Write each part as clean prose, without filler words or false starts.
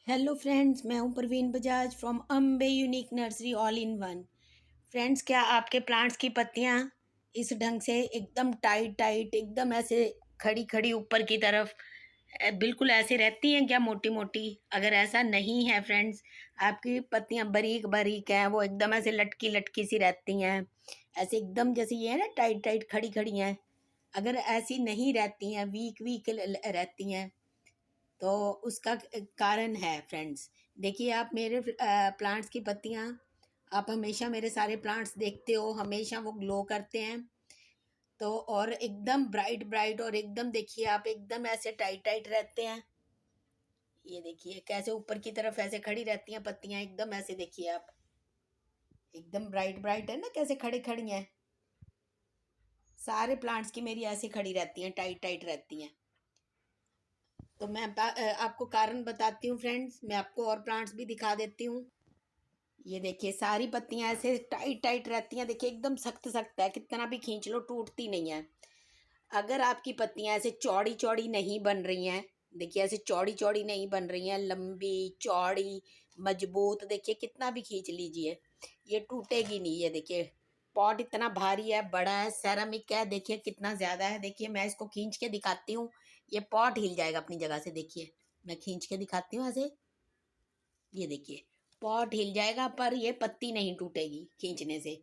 Hello friends, मैं हूं Parveen Bajaj from Ambe unique nursery all in one. Friends, क्या आपके प्लांट्स की पत्तियां इस ढंग से एकदम टाइट टाइट एकदम ऐसे खड़ी खड़ी ऊपर की तरफ बिल्कुल ऐसे रहती हैं क्या, मोटी मोटी? अगर ऐसा नहीं है फ्रेंड्स, आपकी पत्तियां बारीक बारीक हैं, वो एकदम ऐसे लटकी लटकी सी रहती हैं, ऐसे एकदम जैसे ये है ना, टाइट टाइट खड़ी खड़ी हैं। अगर ऐसी नहीं रहती हैं, वीक वीक रहती हैं, तो उसका कारण है फ्रेंड्स। देखिए, आप मेरे प्लांट्स की पत्तियां, आप हमेशा मेरे सारे प्लांट्स देखते हो, हमेशा वो ग्लो करते हैं। तो और एकदम ब्राइट ब्राइट, और एकदम देखिए आप एकदम ऐसे टाइट टाइट रहते हैं। ये देखिए कैसे ऊपर की तरफ ऐसे खड़ी रहती हैं पत्तियां, एकदम ऐसे देखिए आप, एकदम ब्राइट ब्राइट है ना, कैसे खड़ी खड़ी हैं। सारे प्लांट्स की मेरी ऐसे खड़ी रहती हैं, टाइट टाइट रहती हैं। तो मैं आपको कारण बताती हूँ फ्रेंड्स, मैं आपको और प्लांट्स भी दिखा देती हूँ। ये देखिए सारी पत्तियां ऐसे टाइट टाइट रहती हैं, देखिए एकदम सख्त सख्त है, कितना भी खींच लो टूटती नहीं है। अगर आपकी पत्तियां ऐसे चौड़ी चौड़ी नहीं बन रही हैं, देखिए ऐसे चौड़ी चौड़ी नहीं बन रही हैं, लंबी चौड़ी मजबूत, देखिए कितना भी खींच लीजिए ये टूटेगी नहीं। ये देखिए पॉट इतना भारी है, बड़ा है, सेरामिक है, देखिए कितना ज्यादा है। देखिए मैं इसको खींच के दिखाती हूँ, ये पॉट हिल जाएगा अपनी जगह से। देखिए मैं खींच के दिखाती हूँ ऐसे, ये देखिए पॉट हिल जाएगा पर ये पत्ती नहीं टूटेगी खींचने से।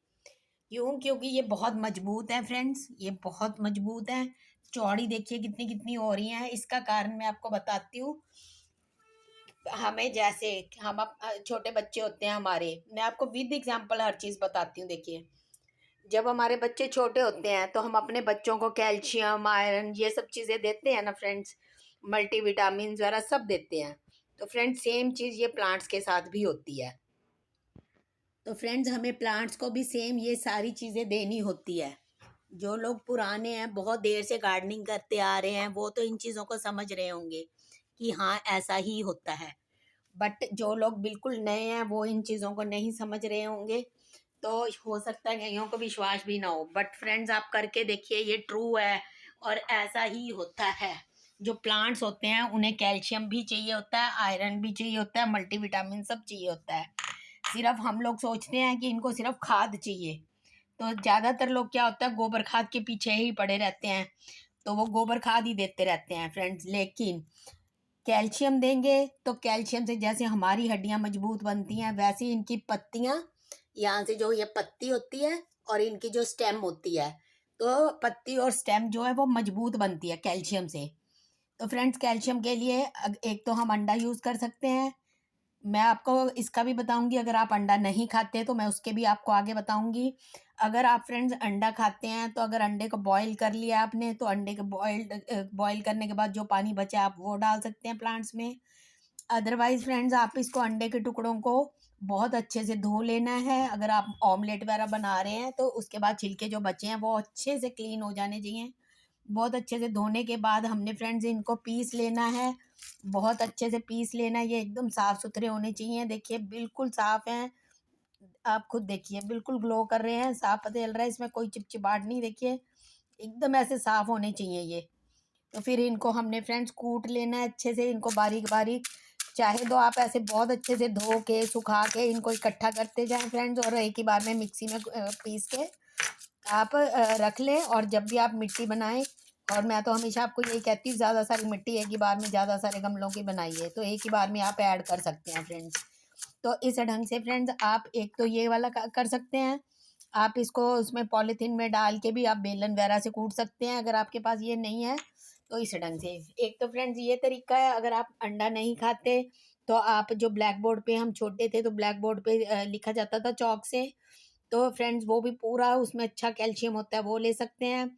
क्यों? क्योंकि ये बहुत मजबूत है फ्रेंड्स, ये बहुत मजबूत है। चौड़ी देखिए कितनी कितनी हो रही है। इसका कारण मैं आपको बताती हूँ। हमें जैसे हम छोटे बच्चे होते हैं हमारे, मैं आपको विद एग्जांपल हर चीज़ बताती हूँ। देखिए जब हमारे बच्चे छोटे होते हैं तो हम अपने बच्चों को कैल्शियम आयरन ये सब चीज़ें देते हैं ना फ्रेंड्स, मल्टीविटामिन वगैरह सब देते हैं। तो फ्रेंड्स सेम चीज़ ये प्लांट्स के साथ भी होती है। तो फ्रेंड्स हमें प्लांट्स को भी सेम ये सारी चीज़ें देनी होती है। जो लोग पुराने हैं, बहुत देर से गार्डनिंग करते आ रहे हैं, वो तो इन चीज़ों को समझ रहे होंगे कि हाँ ऐसा ही होता है। बट जो लोग बिल्कुल नए हैं वो इन चीज़ों को नहीं समझ रहे होंगे। तो हो सकता है कईयों को विश्वास भी ना हो, बट फ्रेंड्स आप करके देखिए, ये ट्रू है और ऐसा ही होता है। जो प्लांट्स होते हैं उन्हें कैल्शियम भी चाहिए होता है, आयरन भी चाहिए होता है, मल्टीविटामिन सब चाहिए होता है। सिर्फ हम लोग सोचते हैं कि इनको सिर्फ खाद चाहिए। तो ज़्यादातर लोग क्या होता है, गोबर खाद के पीछे ही पड़े रहते हैं, तो वो गोबर खाद ही देते रहते हैं फ्रेंड्स। लेकिन कैल्शियम देंगे तो कैल्शियम से जैसे हमारी हड्डियां मजबूत बनती हैं, वैसे ही इनकी पत्तियां, यहाँ से जो ये पत्ती होती है और इनकी जो स्टेम होती है, तो पत्ती और स्टेम जो है वो मजबूत बनती है कैल्शियम से। तो फ्रेंड्स कैल्शियम के लिए एक तो हम अंडा यूज़ कर सकते हैं। मैं आपको इसका भी बताऊंगी, अगर आप अंडा नहीं खाते तो मैं उसके भी आपको आगे बताऊंगी। अगर आप फ्रेंड्स अंडा खाते हैं तो अगर अंडे को बॉईल कर लिया आपने, तो अंडे को बॉईल करने के बाद जो पानी बचा आप वो डाल सकते हैं प्लांट्स में। अदरवाइज फ्रेंड्स आप इसको अंडे के टुकड़ों को बहुत अच्छे से धो लेना है। अगर आप ऑमलेट वगैरह बना रहे हैं तो उसके बाद छिलके जो बचे हैं वो अच्छे से क्लीन हो जाने चाहिए। बहुत अच्छे से धोने के बाद हमने फ्रेंड्स इनको पीस लेना है, बहुत अच्छे से पीस लेना है। ये एकदम साफ सुथरे होने चाहिए, देखिए बिल्कुल साफ हैं। आप खुद देखिए बिल्कुल ग्लो कर रहे हैं, साफ पता चल रहा है, इसमें कोई चिपचिपाहट नहीं। देखिए एकदम ऐसे साफ होने चाहिए ये। तो फिर इनको हमने फ्रेंड्स कूट लेना है अच्छे से, इनको बारीक बारीक। चाहे तो आप ऐसे बहुत अच्छे से धो के सुखा के इनको इकट्ठा करते जाएं फ्रेंड्स, और एक ही बार में मिक्सी में पीस के आप रख लें। और जब भी आप मिट्टी बनाएं, और मैं तो हमेशा आपको यही कहती हूँ, ज़्यादा सारी मिट्टी एक ही बार में, ज़्यादा सारे गमलों की बनाइए तो एक ही बार में आप ऐड कर सकते हैं फ्रेंड्स। तो इस ढंग से फ्रेंड्स आप एक तो ये वाला कर सकते हैं। आप इसको उसमें पॉलीथीन में डाल के भी आप बेलन वगैरह से कूट सकते हैं, अगर आपके पास ये नहीं है तो इस ढंग से। एक तो फ्रेंड्स ये तरीका है। अगर आप अंडा नहीं खाते तो आप जो ब्लैक बोर्ड पे, हम छोटे थे तो ब्लैक बोर्ड पे लिखा जाता था चौक से, तो फ्रेंड्स वो भी पूरा उसमें अच्छा कैल्शियम होता है, वो ले सकते हैं।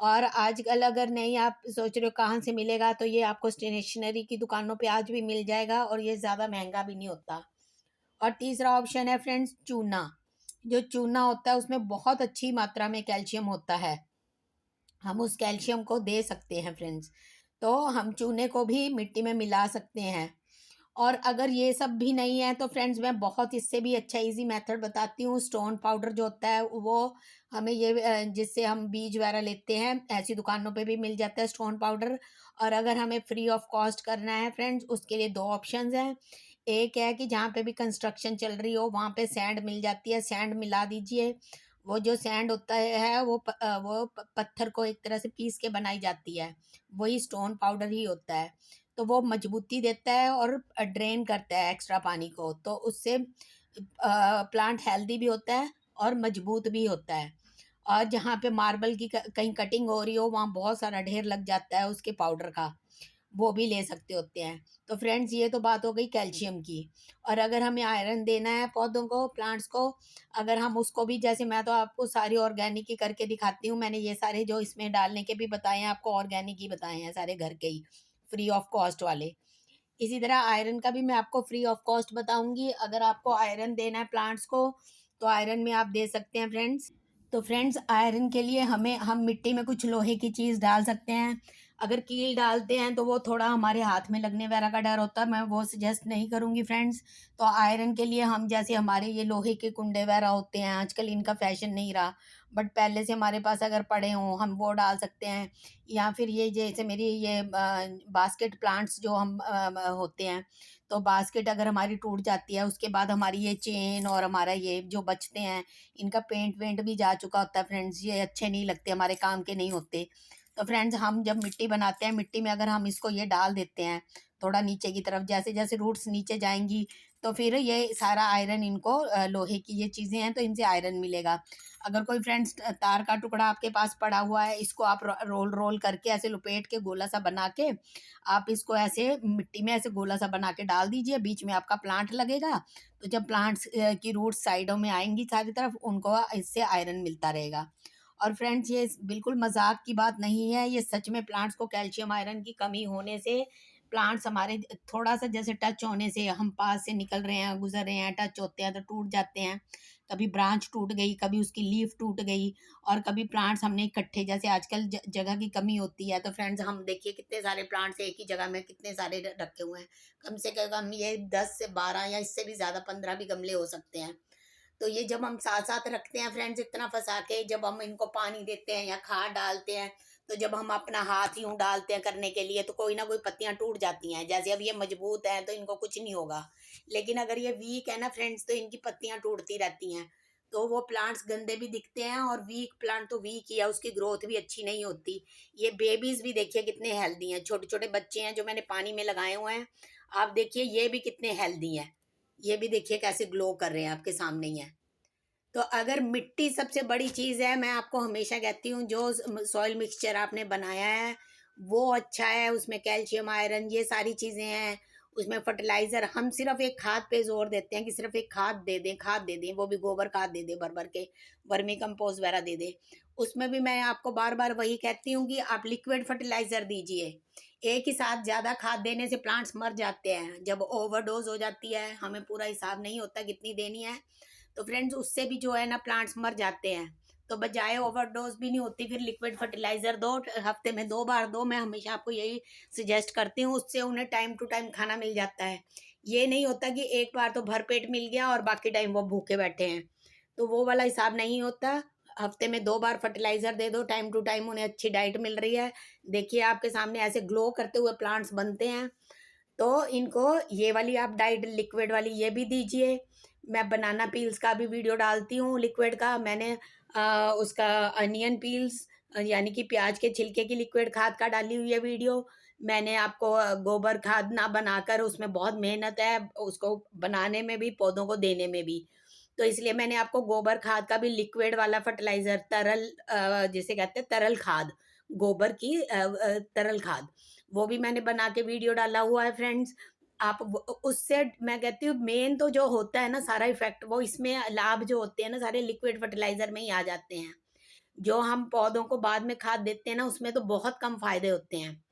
और आजकल अगर नहीं आप सोच रहे हो कहाँ से मिलेगा, तो ये आपको स्टेशनरी की दुकानों पे आज भी मिल जाएगा, और ये ज़्यादा महंगा भी नहीं होता। और तीसरा ऑप्शन है फ्रेंड्स चूना। जो चूना होता है उसमें बहुत अच्छी मात्रा में कैल्शियम होता है, हम उस कैल्शियम को दे सकते हैं फ्रेंड्स। तो हम चूने को भी मिट्टी में मिला सकते हैं। और अगर ये सब भी नहीं है तो फ्रेंड्स मैं बहुत इससे भी अच्छा इजी मेथड बताती हूँ। स्टोन पाउडर जो होता है वो हमें ये जिससे हम बीज वगैरह लेते हैं, ऐसी दुकानों पे भी मिल जाता है स्टोन पाउडर। और अगर हमें फ्री ऑफ कॉस्ट करना है फ्रेंड्स, उसके लिए दो ऑप्शंस हैं। एक है कि जहाँ पे भी कंस्ट्रक्शन चल रही हो वहाँ पे सैंड मिल जाती है, सैंड मिला दीजिए। वो जो सैंड होता है वो पत्थर को एक तरह से पीस के बनाई जाती है, वही स्टोन पाउडर ही होता है। तो वो मजबूती देता है और ड्रेन करता है एक्स्ट्रा पानी को, तो उससे प्लांट हेल्दी भी होता है और मजबूत भी होता है। और जहाँ पे मार्बल की कहीं कटिंग हो रही हो वहाँ बहुत सारा ढेर लग जाता है उसके पाउडर का, वो भी ले सकते होते हैं। तो फ्रेंड्स ये तो बात हो गई कैल्शियम की। और अगर हमें आयरन देना है पौधों को, प्लांट्स को, अगर हम उसको भी, जैसे मैं तो आपको सारी ऑर्गेनिक ही करके दिखाती हूँ, मैंने ये सारे जो इसमें डालने के भी बताए हैं आपको ऑर्गेनिक ही बताए हैं, सारे घर के ही, फ्री ऑफ कॉस्ट वाले। इसी तरह आयरन का भी मैं आपको फ्री ऑफ कॉस्ट बताऊंगी। अगर आपको आयरन देना है प्लांट्स को तो आयरन में आप दे सकते हैं फ्रेंड्स। तो फ्रेंड्स आयरन के लिए हम मिट्टी में कुछ लोहे की चीज़ डाल सकते हैं। अगर कील डालते हैं तो वो थोड़ा हमारे हाथ में लगने वगैरह का डर होता है, मैं वो सजेस्ट नहीं करूँगी फ्रेंड्स। तो आयरन के लिए हम, जैसे हमारे ये लोहे के कुंडे वगैरह होते हैं, आजकल इनका फैशन नहीं रहा, बट पहले से हमारे पास अगर पड़े हों हम वो डाल सकते हैं। या फिर ये जैसे मेरी ये बास्केट प्लांट्स जो हम होते हैं, तो बास्केट अगर हमारी टूट जाती है उसके बाद हमारी ये चेन और हमारा ये जो बचते हैं, इनका पेंट वेंट भी जा चुका होता है फ्रेंड्स, ये अच्छे नहीं लगते, हमारे काम के नहीं होते। तो फ्रेंड्स हम जब मिट्टी बनाते हैं, मिट्टी में अगर हम इसको ये डाल देते हैं थोड़ा नीचे की तरफ, जैसे जैसे रूट्स नीचे जाएंगी तो फिर ये सारा आयरन इनको, लोहे की ये चीज़ें हैं तो इनसे आयरन मिलेगा। अगर कोई फ्रेंड्स तार का टुकड़ा आपके पास पड़ा हुआ है, इसको आप रोल रोल करके ऐसे लपेट के गोला सा बना के आप इसको ऐसे मिट्टी में ऐसे गोला सा बना के डाल दीजिए, बीच में आपका प्लांट लगेगा। तो जब प्लांट्स की रूट साइडों में आएंगी सारी तरफ, उनको इससे आयरन मिलता रहेगा। और फ्रेंड्स ये बिल्कुल मजाक की बात नहीं है, ये सच में प्लांट्स को कैल्शियम आयरन की कमी होने से, प्लांट्स हमारे थोड़ा सा जैसे टच होने से, हम पास से निकल रहे हैं, गुजर रहे हैं, टच होते हैं तो टूट जाते हैं। कभी ब्रांच टूट गई, कभी उसकी लीफ टूट गई, और कभी प्लांट्स हमने इकट्ठे, जैसे आजकल जगह की कमी होती है, तो फ्रेंड्स हम देखिए कितने सारे प्लांट्स एक ही जगह में कितने सारे रखे हुए हैं। कम से कम ये 10 से 12 या इससे भी ज़्यादा 15 भी गमले हो सकते हैं। तो ये जब हम साथ साथ रखते हैं फ्रेंड्स, इतना फंसा के, जब हम इनको पानी देते हैं या खाद डालते हैं, तो जब हम अपना हाथ यूं डालते हैं करने के लिए तो कोई ना कोई पत्तियां टूट जाती हैं। जैसे अब ये मजबूत हैं तो इनको कुछ नहीं होगा, लेकिन अगर ये वीक है ना फ्रेंड्स तो इनकी पत्तियां टूटती रहती हैं। तो वो प्लांट्स गंदे भी दिखते हैं, और वीक प्लांट तो वीक ही है, उसकी ग्रोथ भी अच्छी नहीं होती। ये बेबीज भी देखिए कितने हेल्दी हैं, छोटे छोटे बच्चे हैं जो मैंने पानी में लगाए हुए हैं, आप देखिए ये भी कितने हेल्दी हैं। ये भी देखिए कैसे ग्लो कर रहे हैं, आपके सामने ही है। तो अगर मिट्टी सबसे बड़ी चीज़ है, मैं आपको हमेशा कहती हूँ जो सॉइल मिक्सचर आपने बनाया है वो अच्छा है, उसमें कैल्शियम आयरन ये सारी चीज़ें हैं। उसमें फर्टिलाइज़र, हम सिर्फ एक खाद पे जोर देते हैं कि सिर्फ एक खाद दे दें, खाद दे दें, वो भी गोबर खाद दे दें भर भर के, वर्मी कंपोस्ट वगैरह दे दें। उसमें भी मैं आपको बार बार वही कहती हूँ कि आप लिक्विड फर्टिलाइज़र दीजिए। एक ही साथ ज़्यादा खाद देने से प्लांट्स मर जाते हैं, जब ओवरडोज हो जाती है, हमें पूरा हिसाब नहीं होता कितनी देनी है, तो फ्रेंड्स उससे भी जो है ना प्लांट्स मर जाते हैं। तो बजाय ओवरडोज भी नहीं होती, फिर लिक्विड फर्टिलाइजर दो, हफ्ते में 2 बार दो, मैं हमेशा आपको यही सजेस्ट करती हूँ, उससे उन्हें टाइम टू टाइम खाना मिल जाता है। ये नहीं होता कि एक बार तो भर पेट मिल गया और बाकी टाइम वो भूखे बैठे हैं, तो वो वाला हिसाब नहीं होता। हफ्ते में 2 बार फर्टिलाइजर दे दो, टाइम टू टाइम उन्हें अच्छी डाइट मिल रही है। देखिए आपके सामने ऐसे ग्लो करते हुए प्लांट्स बनते हैं। तो इनको ये वाली आप डाइट लिक्विड वाली ये भी दीजिए। मैं बनाना पील्स का भी वीडियो डालती हूँ लिक्विड का, मैंने उसका अनियन पील्स यानी कि प्याज के छिलके की लिक्विड खाद का डाली हुई है वीडियो। मैंने आपको गोबर खाद ना बनाकर, उसमें बहुत मेहनत है उसको बनाने में भी, पौधों को देने में भी, तो इसलिए मैंने आपको गोबर खाद का भी लिक्विड वाला फर्टिलाइजर, तरल जिसे कहते हैं तरल खाद, गोबर की तरल खाद, वो भी मैंने बना के वीडियो डाला हुआ है फ्रेंड्स। आप उससे मैं कहती हूँ मेन तो जो होता है ना सारा इफेक्ट, वो इसमें लाभ जो होते हैं ना सारे लिक्विड फर्टिलाइजर में ही आ जाते हैं। जो हम पौधों को बाद में खाद देते हैं ना उसमें तो बहुत कम फायदे होते हैं।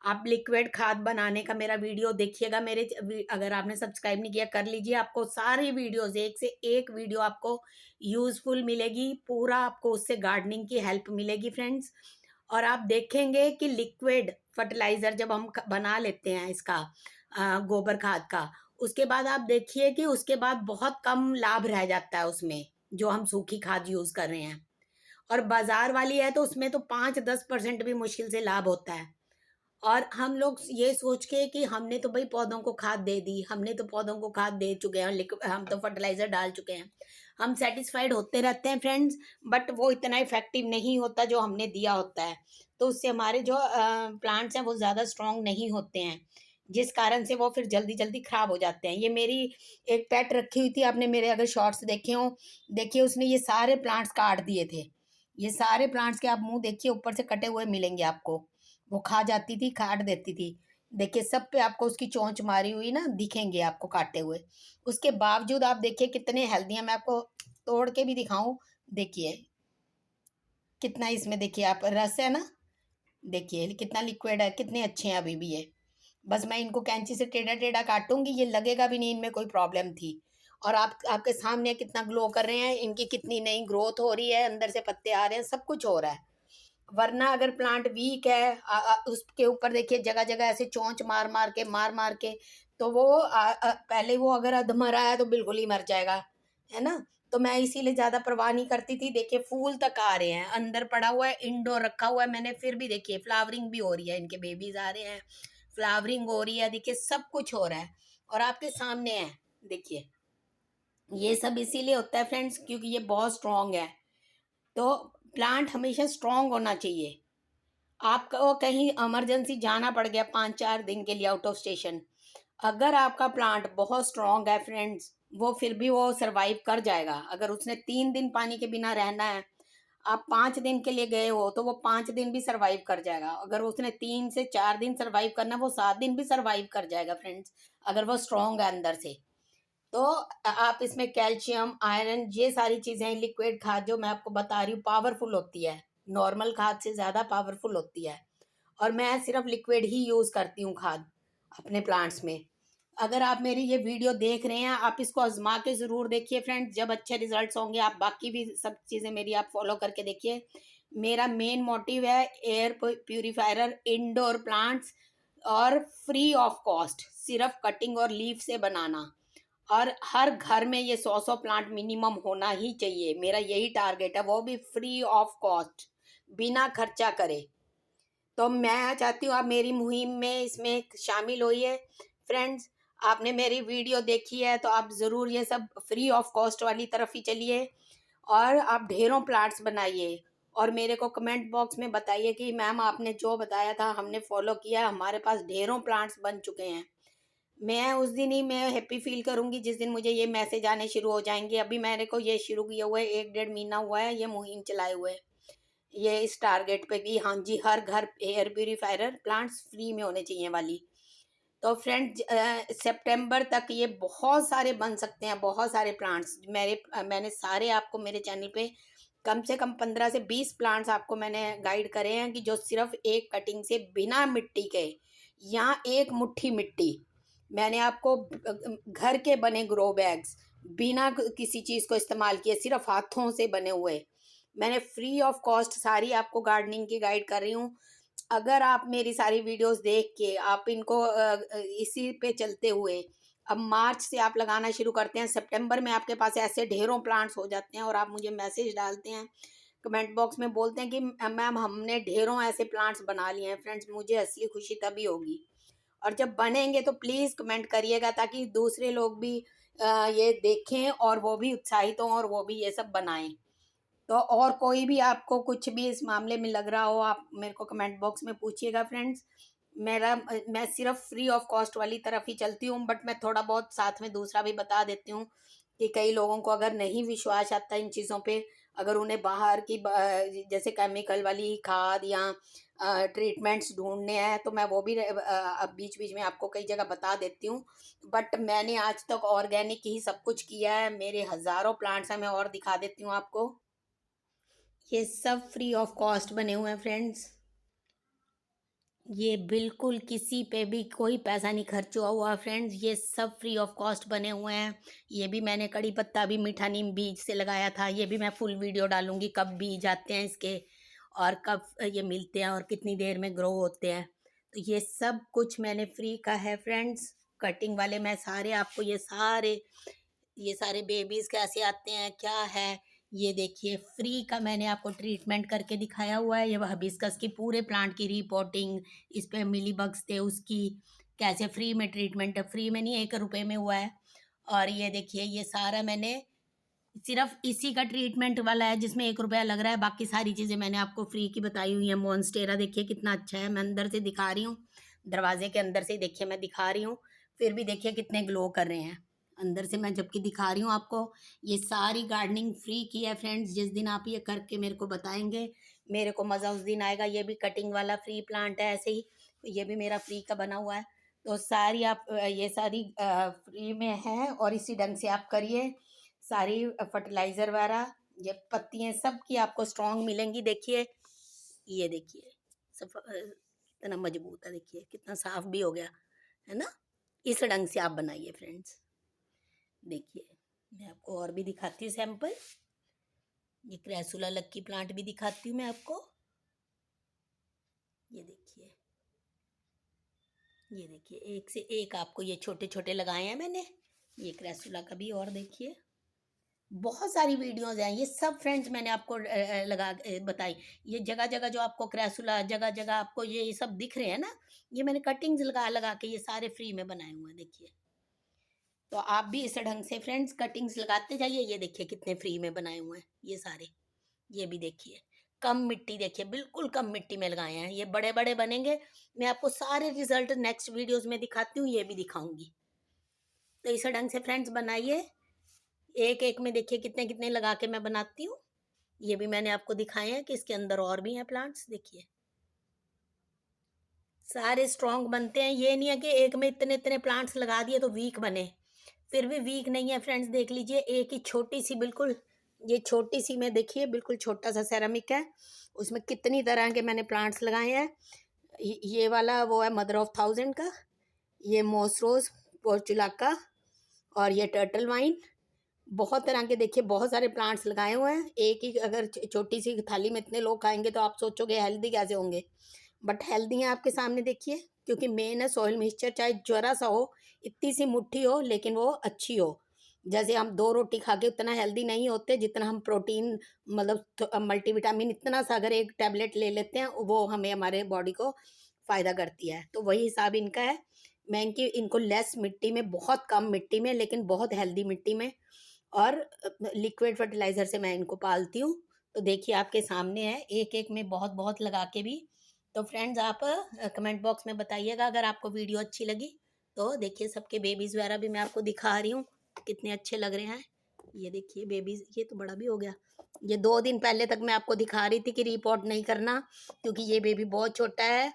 आप लिक्विड खाद बनाने का मेरा वीडियो देखिएगा, मेरे अगर आपने सब्सक्राइब नहीं किया कर लीजिए, आपको सारी वीडियोस, एक से एक वीडियो आपको यूजफुल मिलेगी, पूरा आपको उससे गार्डनिंग की हेल्प मिलेगी फ्रेंड्स। और आप देखेंगे कि लिक्विड फर्टिलाइजर जब हम बना लेते हैं इसका, गोबर खाद का, उसके बाद आप देखिए कि उसके बाद बहुत कम लाभ रह जाता है उसमें, जो हम सूखी खाद यूज कर रहे हैं। और बाजार वाली है तो उसमें तो 5-10% भी मुश्किल से लाभ होता है। और हम लोग ये सोच के कि हमने तो भाई पौधों को खाद दे दी, हमने तो पौधों को खाद दे चुके हैं, हम तो फर्टिलाइजर डाल चुके हैं, हम सेटिस्फाइड होते रहते हैं फ्रेंड्स। बट वो इतना इफेक्टिव नहीं होता जो हमने दिया होता है। तो उससे हमारे जो प्लांट्स हैं वो ज़्यादा स्ट्रांग नहीं होते हैं, जिस कारण से वो फिर जल्दी जल्दी खराब हो जाते हैं। ये मेरी एक पेट रखी हुई थी, आपने मेरे अगर शॉर्ट्स देखे हो, देखिए उसने ये सारे प्लांट्स काट दिए थे। ये सारे प्लांट्स के आप मुंह देखिए, ऊपर से कटे हुए मिलेंगे आपको। वो खा जाती थी, काट देती थी। देखिए सब पे आपको उसकी चोंच मारी हुई ना दिखेंगे आपको काटे हुए। उसके बावजूद आप देखिए कितने हेल्दी हैं। मैं आपको तोड़ के भी दिखाऊं, देखिए कितना इसमें, देखिए आप रस है ना, देखिए कितना लिक्विड है, कितने अच्छे हैं अभी भी ये। बस मैं इनको कैंची से टेढ़ा टेढ़ा काटूंगी, ये लगेगा भी नहीं इनमें कोई प्रॉब्लम थी। और आप आपके सामने कितना ग्लो कर रहे हैं, इनकी कितनी नई ग्रोथ हो रही है, अंदर से पत्ते आ रहे हैं, सब कुछ हो रहा है। वरना अगर प्लांट वीक है, उसके ऊपर देखिए जगह जगह ऐसे चोंच मार मार के, तो वो पहले वो अगर अधमरा है तो बिल्कुल ही मर जाएगा, है ना। तो मैं इसीलिए ज़्यादा परवाह नहीं करती थी। देखिए फूल तक आ रहे हैं, अंदर पड़ा हुआ है, इंडोर रखा हुआ है मैंने, फिर भी देखिए फ्लावरिंग भी हो रही है, इनके बेबीज आ रहे हैं, फ्लावरिंग हो रही है, देखिए सब कुछ हो रहा है और आपके सामने है। देखिए ये सब इसीलिए होता है फ्रेंड्स, क्योंकि ये बहुत स्ट्रांग है। तो प्लांट हमेशा स्ट्रांग होना चाहिए। आपको कहीं इमरजेंसी जाना पड़ गया 5-4 दिन के लिए आउट ऑफ स्टेशन, अगर आपका प्लांट बहुत स्ट्रांग है फ्रेंड्स, वो फिर भी वो सरवाइव कर जाएगा। अगर उसने 3 दिन पानी के बिना रहना है, आप 5 दिन के लिए गए हो तो वो 5 दिन भी सरवाइव कर जाएगा। अगर उसने 3 से 4 दिन सरवाइव करना है, वो 7 दिन भी सरवाइव कर जाएगा फ्रेंड्स, अगर वो स्ट्रांग है अंदर से। तो आप इसमें कैल्शियम, आयरन, ये सारी चीज़ें, लिक्विड खाद जो मैं आपको बता रही हूँ पावरफुल होती है, नॉर्मल खाद से ज़्यादा पावरफुल होती है। और मैं सिर्फ लिक्विड ही यूज़ करती हूँ खाद अपने प्लांट्स में। अगर आप मेरी ये वीडियो देख रहे हैं, आप इसको आजमा के ज़रूर देखिए फ्रेंड्स, जब अच्छे रिजल्ट्स होंगे आप बाकी भी सब चीज़ें मेरी आप फॉलो करके देखिए। मेरा मेन मोटिव है एयर प्यूरिफायर इंडोर प्लांट्स, और फ्री ऑफ कॉस्ट, सिर्फ कटिंग और लीफ से बनाना। और हर घर में ये 100-100 प्लांट मिनिमम होना ही चाहिए, मेरा यही टारगेट है, वो भी फ्री ऑफ कॉस्ट, बिना खर्चा करे। तो मैं चाहती हूँ आप मेरी मुहिम में इसमें शामिल होइए फ्रेंड्स। आपने मेरी वीडियो देखी है तो आप ज़रूर ये सब फ्री ऑफ कॉस्ट वाली तरफ ही चलिए, और आप ढेरों प्लांट्स बनाइए। और मेरे को कमेंट बॉक्स में बताइए कि मैम आपने जो बताया था हमने फॉलो किया, हमारे पास ढेरों प्लांट्स बन चुके हैं। मैं उस दिन ही मैं हैप्पी फील करूंगी जिस दिन मुझे ये मैसेज आने शुरू हो जाएंगे। अभी मेरे को ये शुरू किया हुआ है, 1-1.5 महीना हुआ है ये मुहिम चलाए हुए, ये इस टारगेट पे कि हाँ जी हर घर एयर प्यूरीफायर प्लांट्स फ्री में होने चाहिए वाली। तो फ्रेंड सितंबर तक ये बहुत सारे बन सकते हैं, बहुत सारे प्लांट्स मैंने सारे आपको मेरे चैनल पे कम से कम 15 से 20 प्लांट्स आपको मैंने गाइड करे हैं कि जो सिर्फ एक कटिंग से बिना मिट्टी के, या एक मुट्ठी मिट्टी, मैंने आपको घर के बने ग्रो बैग्स, बिना किसी चीज़ को इस्तेमाल किए, सिर्फ हाथों से बने हुए, मैंने फ्री ऑफ कॉस्ट सारी आपको गार्डनिंग की गाइड कर रही हूँ। अगर आप मेरी सारी वीडियोस देख के आप इनको इसी पे चलते हुए अब मार्च से आप लगाना शुरू करते हैं, सितंबर में आपके पास ऐसे ढेरों प्लांट्स हो जाते हैं, और आप मुझे मैसेज डालते हैं, कमेंट बॉक्स में बोलते हैं कि मैम हमने ढेरों ऐसे प्लांट्स बना लिए हैं, फ्रेंड्स मुझे असली खुशी तभी होगी। और जब बनेंगे तो प्लीज़ कमेंट करिएगा, ताकि दूसरे लोग भी ये देखें और वो भी उत्साहित हों और वो भी ये सब बनाएं। तो और कोई भी आपको कुछ भी इस मामले में लग रहा हो, आप मेरे को कमेंट बॉक्स में पूछिएगा फ्रेंड्स। मैं सिर्फ फ्री ऑफ कॉस्ट वाली तरफ ही चलती हूँ, बट मैं थोड़ा बहुत साथ में दूसरा भी बता देती हूँ कि कई लोगों को अगर नहीं विश्वास आता इन चीज़ों पे, अगर उन्हें बाहर की जैसे केमिकल वाली खाद या ट्रीटमेंट्स ढूंढने हैं, तो मैं वो भी अब बीच बीच में आपको कई जगह बता देती हूँ। बट मैंने आज तक ऑर्गेनिक ही सब कुछ किया है, मेरे हज़ारों प्लांट्स हैं, मैं और दिखा देती हूँ आपको। ये सब फ्री ऑफ कॉस्ट बने हुए हैं फ्रेंड्स, ये बिल्कुल किसी पे भी कोई पैसा नहीं खर्च हुआ हुआ फ्रेंड्स, ये सब फ्री ऑफ कॉस्ट बने हुए हैं। ये भी मैंने कड़ी पत्ता भी मीठा नीम बीज से लगाया था, ये भी मैं फुल वीडियो डालूंगी कब बीज आते हैं इसके, और कब ये मिलते हैं और कितनी देर में ग्रो होते हैं। तो ये सब कुछ मैंने फ्री का है फ्रेंड्स। कटिंग वाले मैं सारे आपको ये सारे बेबीज़ कैसे आते हैं क्या है, ये देखिए फ्री का मैंने आपको ट्रीटमेंट करके दिखाया हुआ है। ये हिबिस्कस की पूरे प्लांट की रिपोर्टिंग, इस पे मिली बग्स थे उसकी, कैसे फ्री में ट्रीटमेंट है, फ्री में नहीं 1 रुपए में हुआ है। और ये देखिए ये सारा मैंने सिर्फ इसी का ट्रीटमेंट वाला है जिसमें 1 रुपया लग रहा है, बाकी सारी चीज़ें मैंने आपको फ्री की बताई हुई है। मॉन्स्टेरा देखिए कितना अच्छा है, मैं अंदर से दिखा रही हूँ, दरवाजे के अंदर से ही देखिए मैं दिखा रही हूँ, फिर भी देखिए कितने ग्लो कर रहे हैं अंदर से, मैं जबकि दिखा रही हूँ आपको। ये सारी गार्डनिंग फ्री की है फ्रेंड्स, जिस दिन आप ये करके मेरे को बताएंगे मेरे को मज़ा उस दिन आएगा। ये भी कटिंग वाला फ्री प्लांट है ऐसे ही, ये भी मेरा फ्री का बना हुआ है। तो सारी आप ये सारी फ्री में है, और इसी ढंग से आप करिए। सारी फर्टिलाइजर वगैरह, ये पत्तियां सब की आपको स्ट्रांग मिलेंगी। देखिए ये देखिए सब कितना मजबूत है, देखिए कितना साफ भी हो गया है ना। इस ढंग से आप बनाइए फ्रेंड्स। देखिए मैं आपको और भी दिखाती हूँ सैंपल, ये क्रैसुला लक्की प्लांट भी दिखाती हूँ मैं आपको। ये देखिए, ये देखिए एक से एक आपको ये छोटे छोटे लगाए हैं मैंने, ये क्रैसुला का भी। और देखिए बहुत सारी वीडियोस हैं, ये सब फ्रेंड्स मैंने आपको लगा बताई। ये जगह जगह जो आपको क्रैसुला, जगह जगह आपको ये सब दिख रहे हैं ना, ये मैंने कटिंग्स लगा लगा के ये सारे फ्री में बनाए हुए हैं। देखिए तो आप भी इस ढंग से फ्रेंड्स कटिंग्स लगाते जाइए। ये देखिए कितने फ्री में बनाए हुए हैं ये सारे। ये भी देखिए कम मिट्टी, देखिए बिल्कुल कम मिट्टी में लगाए हैं, ये बड़े बड़े बनेंगे। मैं आपको सारे रिजल्ट नेक्स्ट वीडियोस में दिखाती हूँ, ये भी दिखाऊंगी। तो इस ढंग से फ्रेंड्स बनाइए। एक एक में देखिए कितने कितने लगा के मैं बनाती हूँ। ये भी मैंने आपको दिखाए हैं कि इसके अंदर और भी हैं प्लांट्स। देखिए सारे स्ट्रॉन्ग बनते हैं, ये नहीं है कि एक में इतने इतने प्लांट्स लगा दिए तो वीक बने, फिर भी वीक नहीं है फ्रेंड्स। देख लीजिए एक ही छोटी सी, बिल्कुल ये छोटी सी में देखिए बिल्कुल छोटा सा सेरामिक है, उसमें कितनी तरह के मैंने प्लांट्स लगाए हैं। ये वाला वो है मदर ऑफ थाउजेंड का, ये मोस रोज पोर्चुला का, और ये टर्टल वाइन। बहुत तरह के देखिए बहुत सारे प्लांट्स लगाए हुए हैं। एक ही अगर छोटी सी थाली में इतने लोग खाएंगे तो आप सोचोगे हेल्दी कैसे होंगे, बट हेल्दी हैं आपके सामने देखिए। क्योंकि मेन है सॉइल मिक्सचर, चाहे जरा सा हो, इतनी सी मुट्ठी हो, लेकिन वो अच्छी हो। जैसे हम 2 रोटी खा के उतना हेल्दी नहीं होते जितना हम प्रोटीन, मतलब मल्टीविटामिन इतना सा अगर एक टैबलेट ले लेते हैं वो हमें हमारे बॉडी को फ़ायदा करती है। तो वही हिसाब इनका है। मैं इनको लेस मिट्टी में, बहुत कम मिट्टी में, लेकिन बहुत हेल्दी मिट्टी में, और लिक्विड फर्टिलाइज़र से मैं इनको पालती हूँ। तो देखिए आपके सामने है, एक एक में बहुत बहुत लगा के भी। तो फ्रेंड्स आप कमेंट बॉक्स में बताइएगा अगर आपको वीडियो अच्छी लगी। तो देखिए सबके बेबीज़ वगैरह भी मैं आपको दिखा रही हूँ, कितने अच्छे लग रहे हैं। ये देखिए बेबीज़, ये तो बड़ा भी हो गया। ये 2 दिन पहले तक मैं आपको दिखा रही थी कि रिपोर्ट नहीं करना, क्योंकि ये बेबी बहुत छोटा है,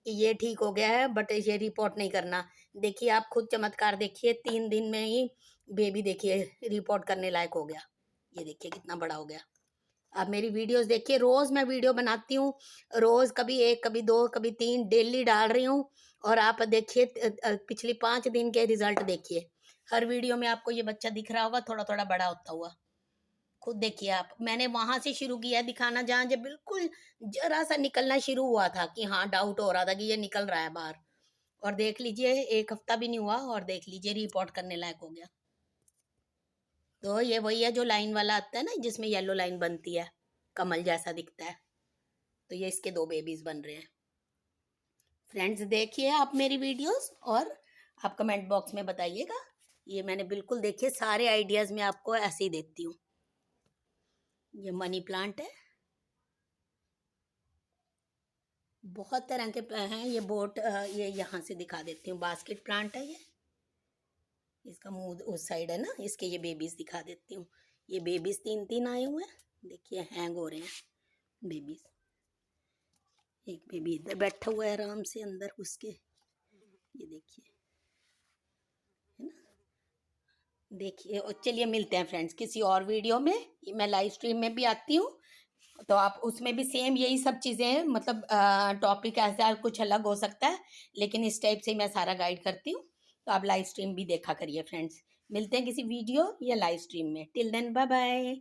कि ये ठीक हो गया है बट ये रिपोर्ट नहीं करना। देखिए आप खुद चमत्कार देखिए, 3 दिन में ही बेबी देखिए रिपोर्ट करने लायक हो गया। ये देखिए कितना बड़ा हो गया। आप मेरी वीडियोस देखिए, रोज़ मैं वीडियो बनाती हूँ, रोज़ कभी 1 कभी 2 कभी 3 डेली डाल रही हूँ। और आप देखिए पिछली 5 दिन के रिजल्ट देखिए, हर वीडियो में आपको ये बच्चा दिख रहा होगा थोड़ा थोड़ा बड़ा होता हुआ। खुद देखिए आप, मैंने वहां से शुरू किया है दिखाना जहाँ जब बिल्कुल जरा सा निकलना शुरू हुआ था, कि हाँ डाउट हो रहा था कि ये निकल रहा है बाहर। और देख लीजिए 1 हफ्ता भी नहीं हुआ और देख लीजिए रिपोर्ट करने लायक हो गया। तो ये वही है जो लाइन वाला आता है ना, जिसमें येलो लाइन बनती है, कमल जैसा दिखता है। तो ये इसके 2 बेबीज बन रहे हैं। फ्रेंड्स देखिए आप मेरी वीडियोस, और आप कमेंट बॉक्स में बताइएगा। ये मैंने बिल्कुल देखिए सारे आइडियाज में आपको ऐसे ही देती हूँ। ये मनी प्लांट है, बहुत तरह के हैं। ये बोट, ये यहाँ से दिखा देती हूँ, बास्केट प्लांट है ये, इसका मुंह उस साइड है ना, इसके ये बेबीज दिखा देती हूँ। ये बेबीज 3 3 आए हुए हैं, देखिए हैंग हो रहे हैं बेबीज। एक बेबी इधर बैठा हुआ है आराम से अंदर उसके, ये देखिए, है ना। देखिए और चलिए मिलते हैं फ्रेंड्स किसी और वीडियो में। मैं लाइव स्ट्रीम में भी आती हूँ, तो आप उसमें भी सेम यही सब चीज़ें हैं, मतलब टॉपिक ऐसा कुछ अलग हो सकता है, लेकिन इस टाइप से मैं सारा गाइड करती हूँ। तो आप लाइव स्ट्रीम भी देखा करिए फ्रेंड्स। मिलते हैं किसी वीडियो या लाइव स्ट्रीम में। Till then bye bye.